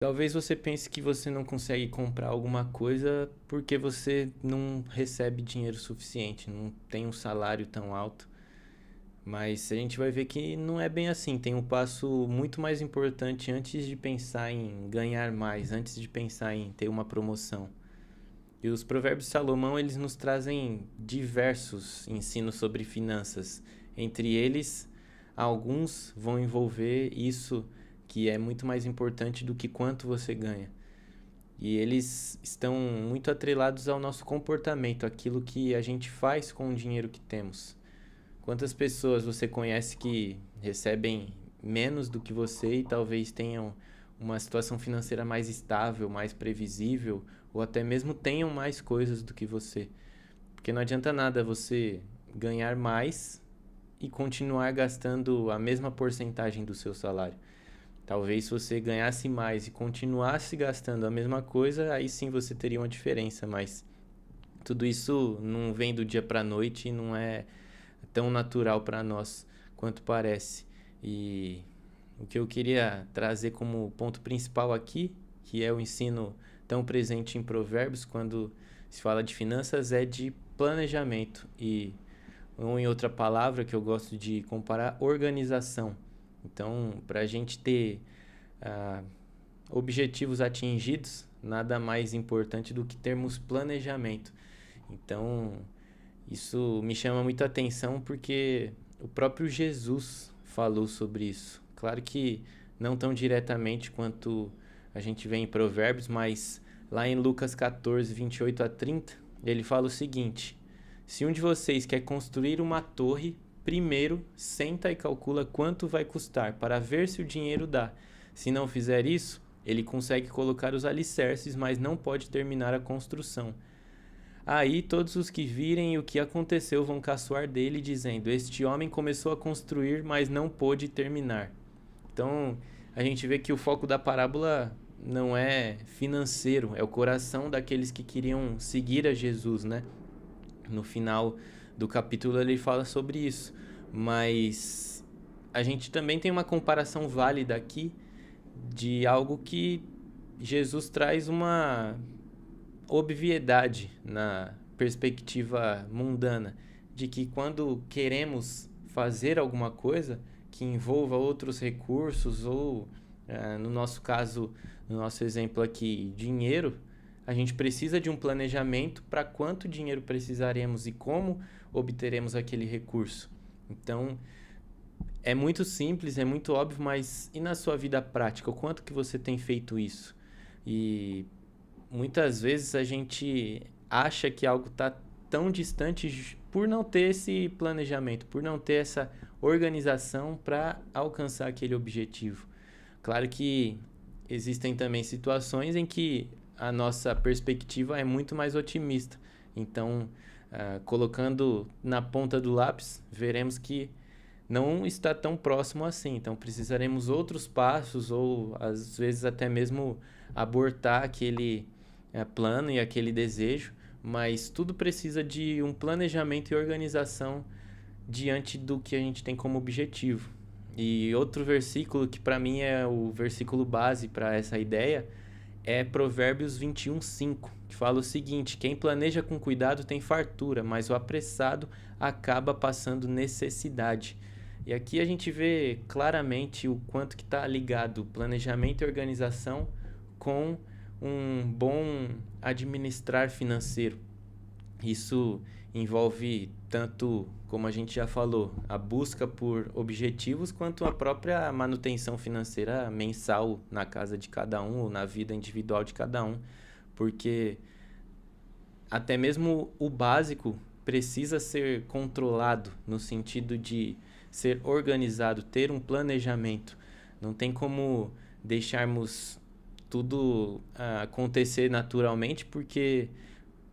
Talvez você pense que você não consegue comprar alguma coisa porque você não recebe dinheiro suficiente, não tem um salário tão alto. Mas a gente vai ver que não é bem assim. Tem um passo muito mais importante antes de pensar em ganhar mais, antes de pensar em ter uma promoção. E os Provérbios de Salomão, eles nos trazem diversos ensinos sobre finanças. Entre eles, alguns vão envolver isso que é muito mais importante do que quanto você ganha. E eles estão muito atrelados ao nosso comportamento, aquilo que a gente faz com o dinheiro que temos. Quantas pessoas você conhece que recebem menos do que você e talvez tenham uma situação financeira mais estável, mais previsível, ou até mesmo tenham mais coisas do que você? Porque não adianta nada você ganhar mais e continuar gastando a mesma porcentagem do seu salário. Talvez se você ganhasse mais e continuasse gastando a mesma coisa, aí sim você teria uma diferença, mas tudo isso não vem do dia para a noite e não é tão natural para nós quanto parece. E o que eu queria trazer como ponto principal aqui, que é o ensino tão presente em Provérbios quando se fala de finanças, é de planejamento. E, ou em outra palavra que eu gosto de comparar, organização. Então, para a gente ter ah, objetivos atingidos, nada mais importante do que termos planejamento. Então, isso me chama muita atenção porque o próprio Jesus falou sobre isso. Claro que não tão diretamente quanto a gente vê em Provérbios, mas lá em Lucas 14, 28 a 30, ele fala o seguinte: se um de vocês quer construir uma torre, primeiro senta e calcula quanto vai custar, para ver se o dinheiro dá. Se não fizer isso, ele consegue colocar os alicerces, mas não pode terminar a construção. Aí todos os que virem o que aconteceu vão caçoar dele, dizendo: este homem começou a construir, mas não pôde terminar. Então a gente vê que o foco da parábola não é financeiro, é o coração daqueles que queriam seguir a Jesus, né? No final do capítulo ele fala sobre isso. Mas a gente também tem uma comparação válida aqui de algo que Jesus traz uma obviedade na perspectiva mundana, de que quando queremos fazer alguma coisa que envolva outros recursos ou, no nosso caso, no nosso exemplo aqui, dinheiro, a gente precisa de um planejamento para quanto dinheiro precisaremos e como obteremos aquele recurso. Então, é muito simples, é muito óbvio, mas e na sua vida prática? O quanto que você tem feito isso? E muitas vezes a gente acha que algo está tão distante por não ter esse planejamento, por não ter essa organização para alcançar aquele objetivo. Claro que existem também situações em que a nossa perspectiva é muito mais otimista. Então, colocando na ponta do lápis, veremos que não está tão próximo assim. Então, precisaremos outros passos ou às vezes até mesmo abortar aquele plano e aquele desejo, mas tudo precisa de um planejamento e organização diante do que a gente tem como objetivo. E outro versículo que para mim é o versículo base para essa ideia é Provérbios 21:5, que fala o seguinte: quem planeja com cuidado tem fartura, mas o apressado acaba passando necessidade. E aqui a gente vê claramente o quanto que está ligado planejamento e organização com um bom administrar financeiro. Isso envolve tanto, como a gente já falou, a busca por objetivos, quanto a própria manutenção financeira mensal na casa de cada um ou na vida individual de cada um, porque até mesmo o básico precisa ser controlado no sentido de ser organizado, ter um planejamento. Não tem como deixarmos tudo acontecer naturalmente, porque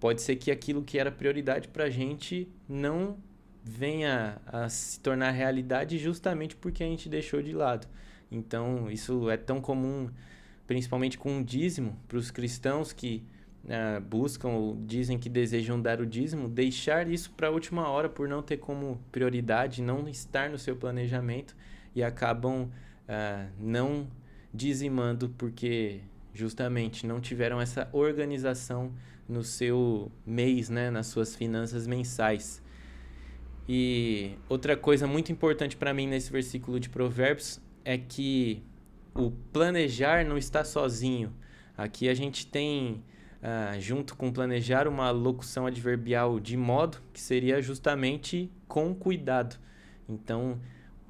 pode ser que aquilo que era prioridade para a gente não venha a se tornar realidade justamente porque a gente deixou de lado. Então, isso é tão comum, principalmente com o dízimo, para os cristãos que buscam ou dizem que desejam dar o dízimo, deixar isso para a última hora por não ter como prioridade, não estar no seu planejamento e acabam não dizimando porque justamente não tiveram essa organização no seu mês, né, nas suas finanças mensais. E outra coisa muito importante para mim nesse versículo de Provérbios é que o planejar não está sozinho. Aqui a gente tem, junto com planejar, uma locução adverbial de modo, que seria justamente com cuidado. Então,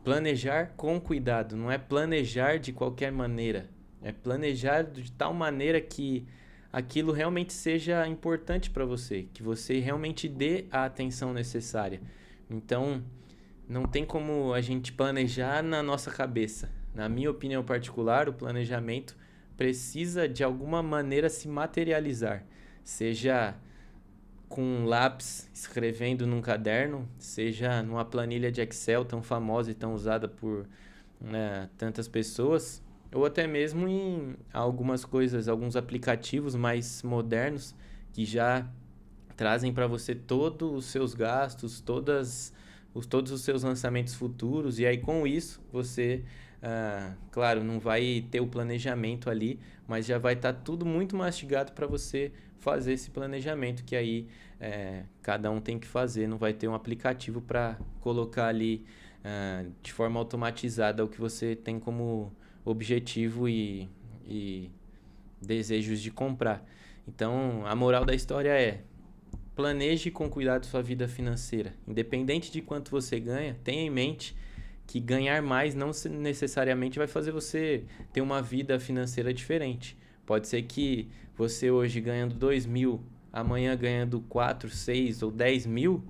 planejar com cuidado, não é planejar de qualquer maneira. É planejar de tal maneira que aquilo realmente seja importante para você, que você realmente dê a atenção necessária. Então, não tem como a gente planejar na nossa cabeça. Na minha opinião particular, o planejamento precisa de alguma maneira se materializar, seja com um lápis escrevendo num caderno, seja numa planilha de Excel tão famosa e tão usada por, né, tantas pessoas, ou até mesmo em algumas coisas, alguns aplicativos mais modernos que já trazem para você todos os seus gastos, todos os seus lançamentos futuros, e aí com isso você, claro, não vai ter o planejamento ali, mas já vai estar tudo muito mastigado para você fazer esse planejamento, que aí cada um tem que fazer, não vai ter um aplicativo para colocar ali de forma automatizada o que você tem como objetivo e desejos de comprar. Então, a moral da história é: planeje com cuidado sua vida financeira. Independente de quanto você ganha, tenha em mente que ganhar mais não necessariamente vai fazer você ter uma vida financeira diferente. Pode ser que você hoje ganhando 2.000, amanhã ganhando 4, 6 ou 10.000,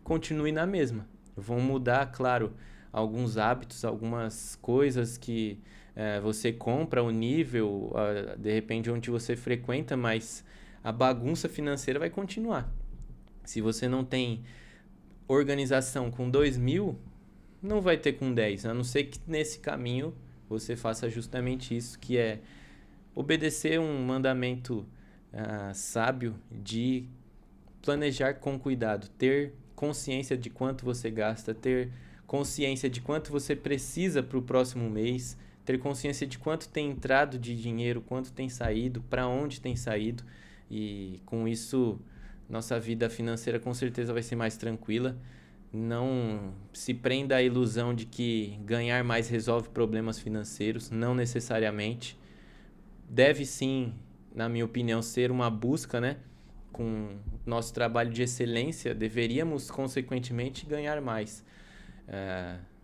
continue na mesma. Vão mudar, claro, alguns hábitos, algumas coisas que você compra, o nível, de repente onde você frequenta, mas a bagunça financeira vai continuar. Se você não tem organização com 2.000, não vai ter com 10, a não ser que nesse caminho você faça justamente isso, que é obedecer um mandamento sábio de planejar com cuidado, ter consciência de quanto você gasta, ter consciência de quanto você precisa para o próximo mês, ter consciência de quanto tem entrado de dinheiro, quanto tem saído, para onde tem saído, e com isso nossa vida financeira com certeza vai ser mais tranquila. Não se prenda à ilusão de que ganhar mais resolve problemas financeiros, não necessariamente. Deve sim, na minha opinião, ser uma busca, né? Com nosso trabalho de excelência, deveríamos consequentemente ganhar mais.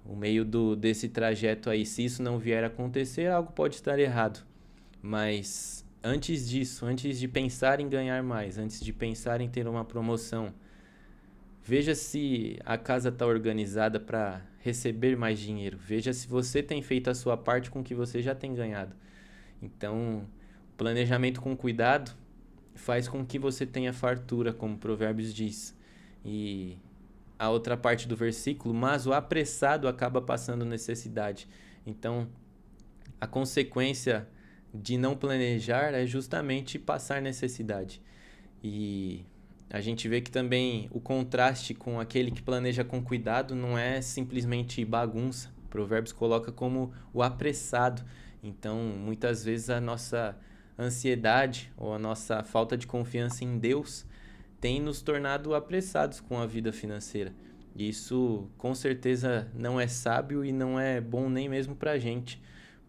O meio desse trajeto aí, se isso não vier a acontecer, algo pode estar errado. Mas antes disso, antes de pensar em ganhar mais, antes de pensar em ter uma promoção, veja se a casa está organizada para receber mais dinheiro. Veja se você tem feito a sua parte com o que você já tem ganhado. Então, planejamento com cuidado faz com que você tenha fartura, como Provérbios diz. E a outra parte do versículo: mas o apressado acaba passando necessidade. Então, a consequência de não planejar é justamente passar necessidade. E a gente vê que também o contraste com aquele que planeja com cuidado não é simplesmente bagunça. Provérbios coloca como o apressado. Então, muitas vezes a nossa ansiedade ou a nossa falta de confiança em Deus tem nos tornado apressados com a vida financeira. Isso com certeza não é sábio e não é bom nem mesmo para a gente,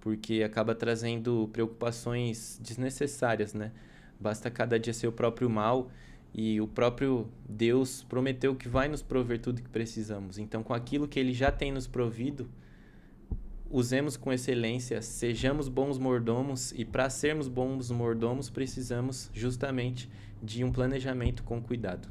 porque acaba trazendo preocupações desnecessárias, né? Basta cada dia ser o próprio mal, e o próprio Deus prometeu que vai nos prover tudo que precisamos. Então, com aquilo que Ele já tem nos provido, usemos com excelência, sejamos bons mordomos, e para sermos bons mordomos precisamos justamente de um planejamento com cuidado.